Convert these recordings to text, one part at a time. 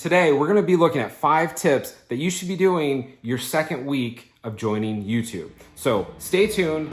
Today, we're gonna be looking at 5 tips that you should be doing your second week of joining YouTube. So stay tuned.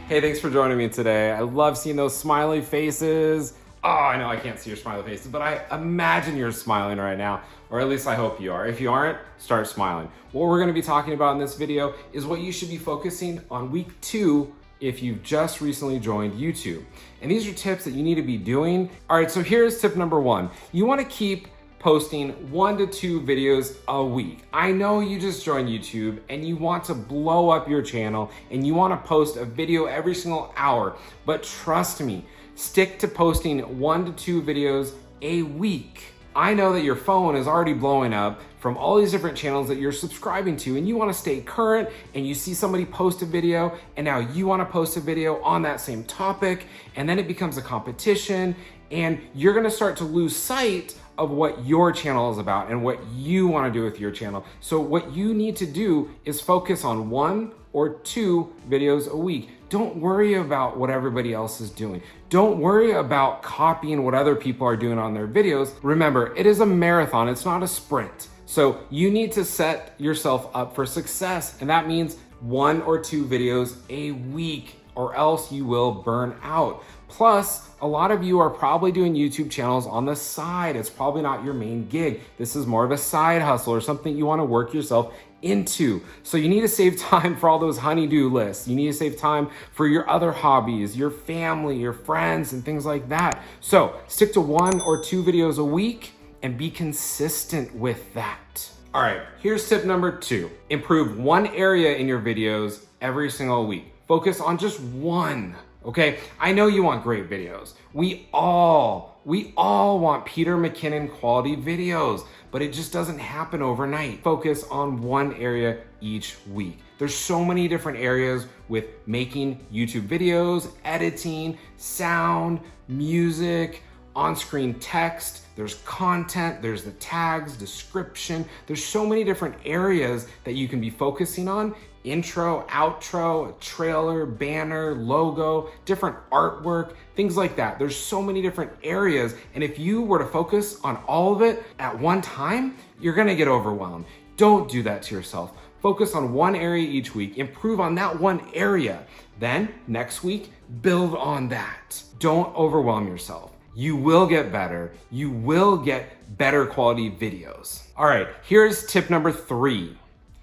Hey, thanks for joining me today. I love seeing those smiley faces. Oh, I know I can't see your smiley faces, but I imagine you're smiling right now, or at least I hope you are. If you aren't, start smiling. What we're gonna be talking about in this video is what you should be focusing on week 2 if you've just recently joined YouTube. And these are tips that you need to be doing. All right, so here's tip number 1. You wanna keep posting 1 to 2 videos a week. I know you just joined YouTube and you want to blow up your channel and you wanna post a video every single hour, but trust me, stick to posting 1 to 2 videos a week. I know that your phone is already blowing up from all these different channels that you're subscribing to and you wanna stay current, and you see somebody post a video and now you wanna post a video on that same topic, and then it becomes a competition and you're gonna start to lose sight of what your channel is about and what you wanna do with your channel. So what you need to do is focus on 1 or 2 videos a week. Don't worry about what everybody else is doing. Don't worry about copying what other people are doing on their videos. Remember, it is a marathon, it's not a sprint. So you need to set yourself up for success, and that means 1 or 2 videos a week, or else you will burn out. Plus, a lot of you are probably doing YouTube channels on the side. It's probably not your main gig. This is more of a side hustle or something you wanna work yourself into. So you need to save time for all those honey-do lists. You need to save time for your other hobbies, your family, your friends, and things like that. So stick to 1 or 2 videos a week and be consistent with that. All right, here's tip number 2. Improve 1 area in your videos every single week. Focus on just 1. Okay, I know you want great videos. We all want Peter McKinnon quality videos, but it just doesn't happen overnight. Focus on 1 area each week. There's so many different areas with making YouTube videos, editing, sound, music, on-screen text, there's content, there's the tags, description. There's so many different areas that you can be focusing on. Intro, outro, trailer, banner, logo, different artwork, things like that. There's so many different areas, and if you were to focus on all of it at one time, you're gonna get overwhelmed. Don't do that to yourself. Focus on 1 area each week, improve on that 1 area. Then next week, build on that. Don't overwhelm yourself. You will get better. You will get better quality videos. All right, here's tip number 3.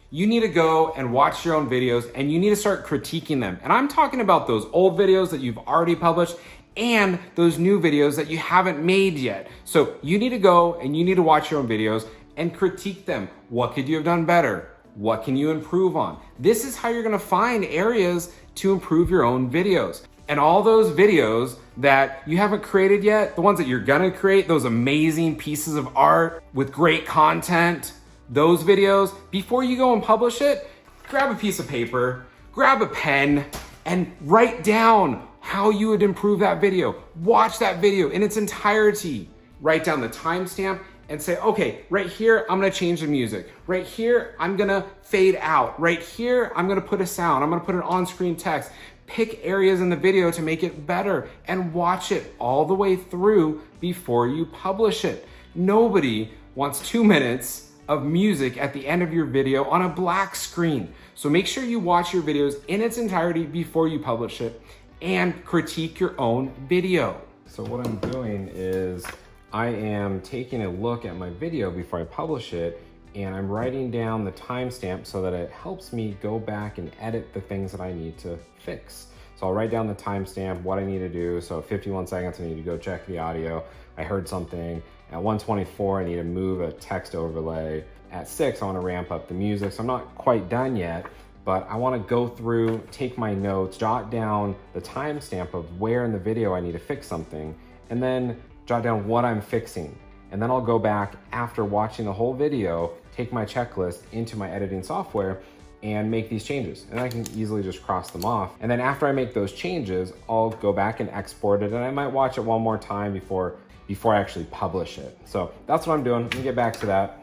You need to go and watch your own videos and you need to start critiquing them. And I'm talking about those old videos that you've already published and those new videos that you haven't made yet. So you need to go and you need to watch your own videos and critique them. What could you have done better? What can you improve on? This is how you're gonna find areas to improve your own videos. And all those videos that you haven't created yet, the ones that you're gonna create, those amazing pieces of art with great content, those videos, before you go and publish it, grab a piece of paper, grab a pen, and write down how you would improve that video. Watch that video in its entirety. Write down the timestamp and say, okay, right here, I'm gonna change the music. Right here, I'm gonna fade out. Right here, I'm gonna put a sound. I'm gonna put an on-screen text. Pick areas in the video to make it better and watch it all the way through before you publish it. Nobody wants 2 minutes of music at the end of your video on a black screen. So make sure you watch your videos in its entirety before you publish it and critique your own video. So what I'm doing is I am taking a look at my video before I publish it, and I'm writing down the timestamp so that it helps me go back and edit the things that I need to fix. So I'll write down the timestamp, what I need to do. So at 51 seconds, I need to go check the audio. I heard something. At 1:24, I need to move a text overlay. At 6, I want to ramp up the music. So I'm not quite done yet, but I want to go through, take my notes, jot down the timestamp of where in the video I need to fix something, and then jot down what I'm fixing. And then I'll go back after watching the whole video, take my checklist into my editing software and make these changes. And I can easily just cross them off. And then after I make those changes, I'll go back and export it, and I might watch it one more time before I actually publish it. So that's what I'm doing. Let me get back to that.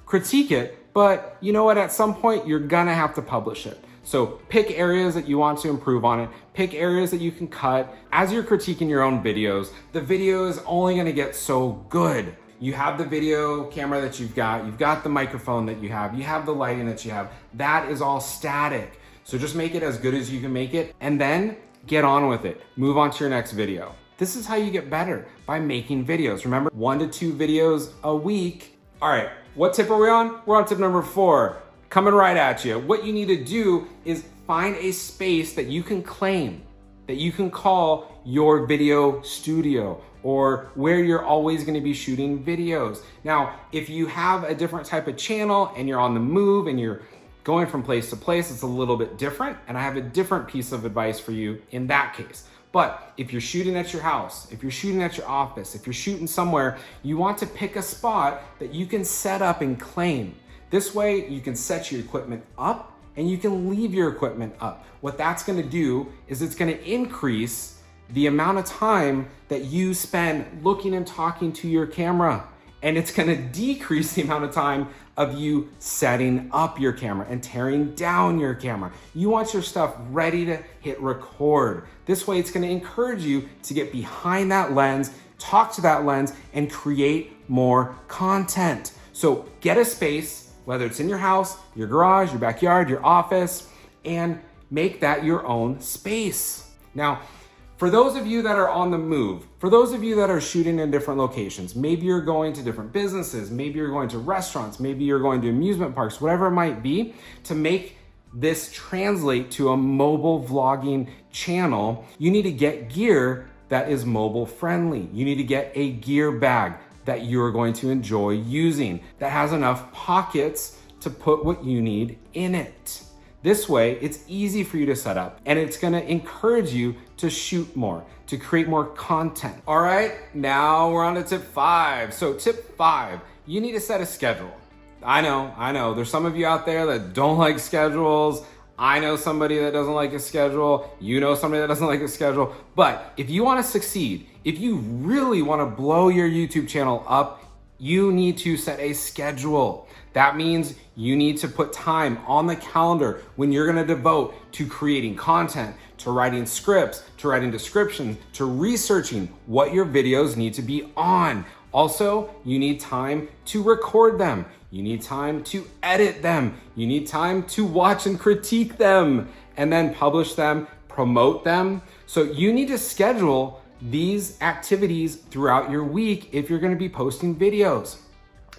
Critique it, but you know what? At some point, you're gonna have to publish it. So pick areas that you want to improve on it, pick areas that you can cut. As you're critiquing your own videos, the video is only gonna get so good. You have the video camera that you've got the microphone that you have the lighting that you have. That is all static. So just make it as good as you can make it and then get on with it. Move on to your next video. This is how you get better, by making videos. Remember, 1 to 2 videos a week. All right, what tip are we on? We're on tip number 4, coming right at you. What you need to do is find a space that you can claim, that you can call your video studio, or where you're always gonna be shooting videos. Now, if you have a different type of channel and you're on the move and you're going from place to place, it's a little bit different, and I have a different piece of advice for you in that case. But if you're shooting at your house, if you're shooting at your office, if you're shooting somewhere, you want to pick a spot that you can set up and claim. This way you can set your equipment up and you can leave your equipment up. What that's gonna do is it's gonna increase the amount of time that you spend looking and talking to your camera. And it's gonna decrease the amount of time of you setting up your camera and tearing down your camera. You want your stuff ready to hit record. This way it's gonna encourage you to get behind that lens, talk to that lens, and create more content. So get a space, whether it's in your house, your garage, your backyard, your office, and make that your own space. Now, for those of you that are on the move, for those of you that are shooting in different locations, maybe you're going to different businesses, maybe you're going to restaurants, maybe you're going to amusement parks, whatever it might be, to make this translate to a mobile vlogging channel, you need to get gear that is mobile friendly. You need to get a gear bag that you're going to enjoy using, that has enough pockets to put what you need in it. This way, it's easy for you to set up, and it's gonna encourage you to shoot more, to create more content. All right, now we're on to tip 5. So tip 5, you need to set a schedule. I know, there's some of you out there that don't like schedules. I know somebody that doesn't like a schedule. You know somebody that doesn't like a schedule. But if you wanna succeed, if you really wanna blow your YouTube channel up, you need to set a schedule. That means you need to put time on the calendar when you're gonna devote to creating content, to writing scripts, to writing descriptions, to researching what your videos need to be on. Also, you need time to record them. You need time to edit them. You need time to watch and critique them, and then publish them, promote them. So you need to schedule these activities throughout your week if you're gonna be posting videos.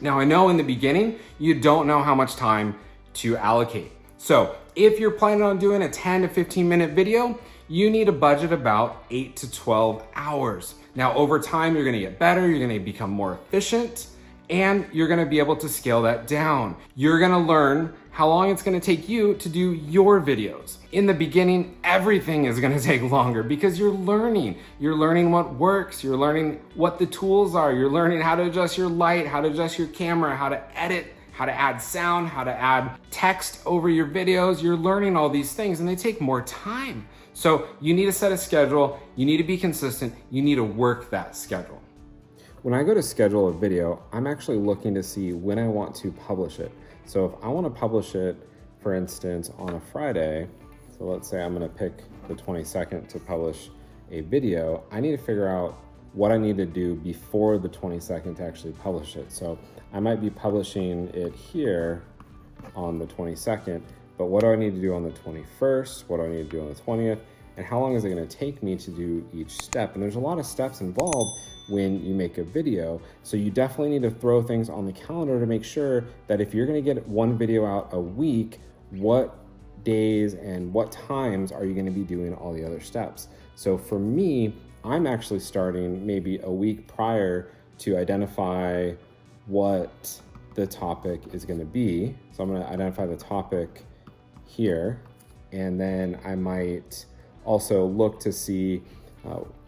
Now, I know in the beginning, you don't know how much time to allocate. So if you're planning on doing a 10 to 15 minute video, you need a budget about 8 to 12 hours. Now, over time, you're gonna get better, you're gonna become more efficient, and you're gonna be able to scale that down. You're gonna learn how long it's gonna take you to do your videos. In the beginning, everything is gonna take longer because you're learning. You're learning what works, you're learning what the tools are, you're learning how to adjust your light, how to adjust your camera, how to edit, how to add sound, how to add text over your videos. You're learning all these things and they take more time. So you need to set a schedule, you need to be consistent, you need to work that schedule. When I go to schedule a video, I'm actually looking to see when I want to publish it. So if I want to publish it, for instance, on a Friday, so let's say I'm going to pick the 22nd to publish a video, I need to figure out what I need to do before the 22nd to actually publish it. So I might be publishing it here on the 22nd, but what do I need to do on the 21st? What do I need to do on the 20th? And how long is it going to take me to do each step? And there's a lot of steps involved when you make a video. So you definitely need to throw things on the calendar to make sure that if you're going to get one video out a week, what days and what times are you going to be doing all the other steps? So for me, I'm actually starting maybe a week prior to identify what the topic is going to be. So I'm going to identify the topic here, and then I might also look to see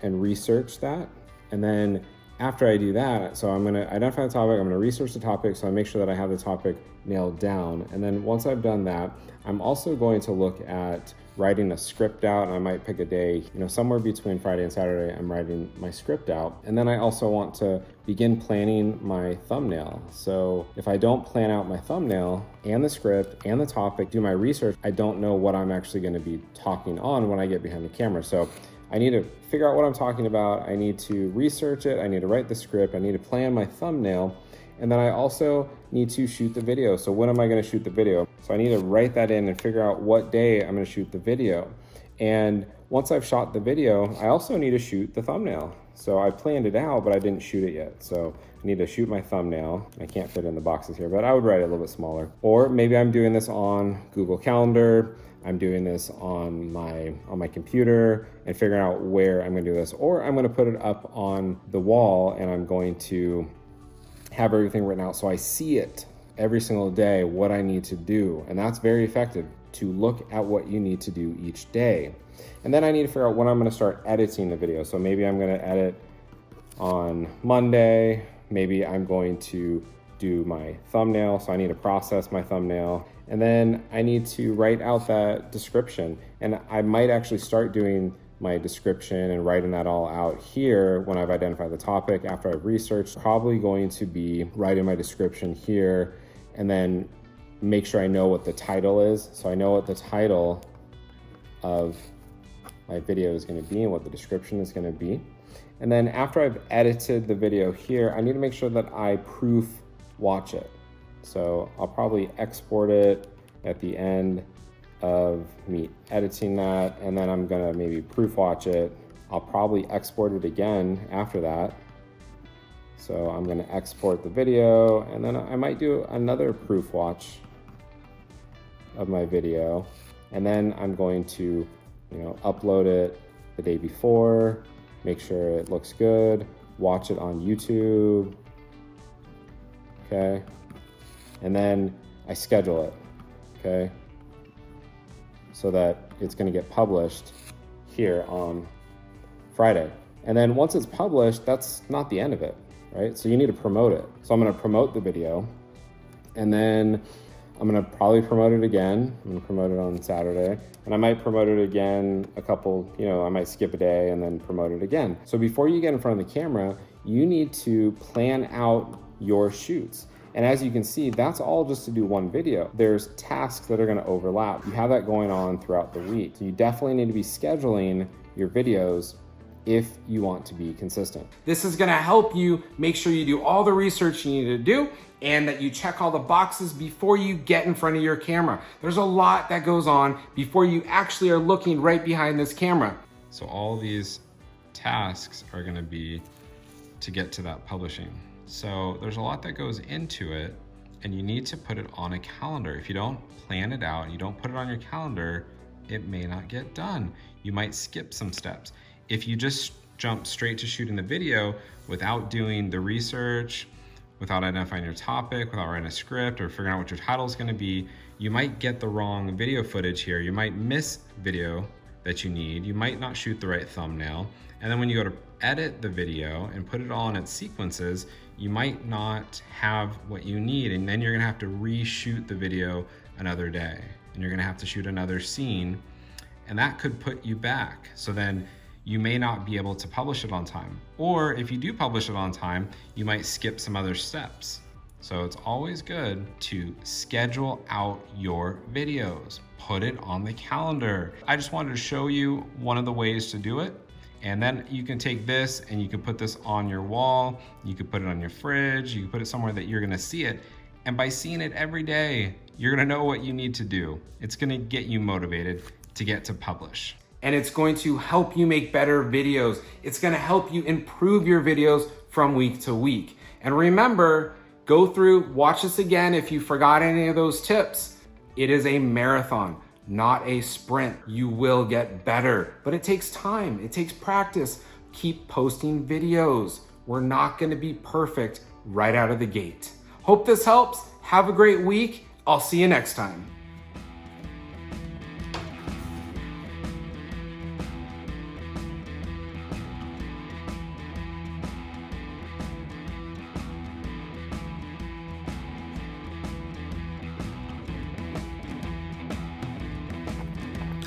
and research that. And then after I do that, so I'm gonna identify the topic, I'm gonna research the topic, so I make sure that I have the topic nailed down. And then once I've done that, I'm also going to look at writing a script out, and I might pick a day, somewhere between Friday and Saturday, I'm writing my script out. And then I also want to begin planning my thumbnail. So if I don't plan out my thumbnail and the script and the topic, do my research, I don't know what I'm actually going to be talking on when I get behind the camera. So I need to figure out what I'm talking about. I need to research it. I need to write the script. I need to plan my thumbnail. And then I also need to shoot the video. So when am I going to shoot the video? So I need to write that in and figure out what day I'm going to shoot the video. And once I've shot the video, I also need to shoot the thumbnail. So I planned it out, but I didn't shoot it yet. So I need to shoot my thumbnail. I can't fit in the boxes here, but I would write it a little bit smaller. Or maybe I'm doing this on Google Calendar. I'm doing this on my computer and figuring out where I'm going to do this. Or I'm going to put it up on the wall and I'm going to have everything written out so I see it every single day, what I need to do. And that's very effective, to look at what you need to do each day. And then I need to figure out when I'm going to start editing the video. So maybe I'm going to edit on Monday. Maybe I'm going to do my thumbnail. So I need to process my thumbnail. And then I need to write out that description. And I might actually start doing my description and writing that all out here when I've identified the topic after I've researched. Probably going to be writing my description here and then make sure I know what the title is. So I know what the title of my video is going to be and what the description is going to be. And then after I've edited the video here, I need to make sure that I proof watch it. So I'll probably export it at the end of me editing that, and then I'm gonna maybe proof watch it. I'll probably export it again after that. So I'm gonna export the video, and then I might do another proof watch of my video, and then I'm going to upload it the day before, make sure it looks good, watch it on YouTube, okay? And then I schedule it, okay? So that it's gonna get published here on Friday. And then once it's published, that's not the end of it, right? So you need to promote it. So I'm gonna promote the video, and then I'm gonna probably promote it again. I'm gonna promote it on Saturday, and I might promote it again I might skip a day and then promote it again. So before you get in front of the camera, you need to plan out your shoots. And as you can see, that's all just to do one video. There's tasks that are gonna overlap. You have that going on throughout the week. So you definitely need to be scheduling your videos if you want to be consistent. This is gonna help you make sure you do all the research you need to do and that you check all the boxes before you get in front of your camera. There's a lot that goes on before you actually are looking right behind this camera. So all these tasks are gonna be to get to that publishing. So there's a lot that goes into it, and you need to put it on a calendar. If you don't plan it out and you don't put it on your calendar, it may not get done. You might skip some steps. If you just jump straight to shooting the video without doing the research, without identifying your topic, without writing a script or figuring out what your title is going to be, you might get the wrong video footage here. You might miss video that you need. You might not shoot the right thumbnail. And then when you go to edit the video and put it all in its sequences, you might not have what you need. And then you're gonna have to reshoot the video another day. And you're gonna have to shoot another scene. And that could put you back. So then you may not be able to publish it on time. Or if you do publish it on time, you might skip some other steps. So it's always good to schedule out your videos. Put it on the calendar. I just wanted to show you one of the ways to do it. And then you can take this and you can put this on your wall. You could put it on your fridge. You can put it somewhere that you're gonna see it. And by seeing it every day, you're gonna know what you need to do. It's gonna get you motivated to get to publish. And it's going to help you make better videos. It's gonna help you improve your videos from week to week. And remember, go through, watch this again if you forgot any of those tips. It is a marathon, not a sprint. You will get better, but it takes time, it takes practice. Keep posting videos. We're not gonna be perfect right out of the gate. Hope this helps. Have a great week. I'll see you next time.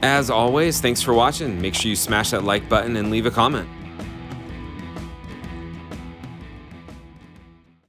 As always, thanks for watching. Make sure you smash that like button and leave a comment.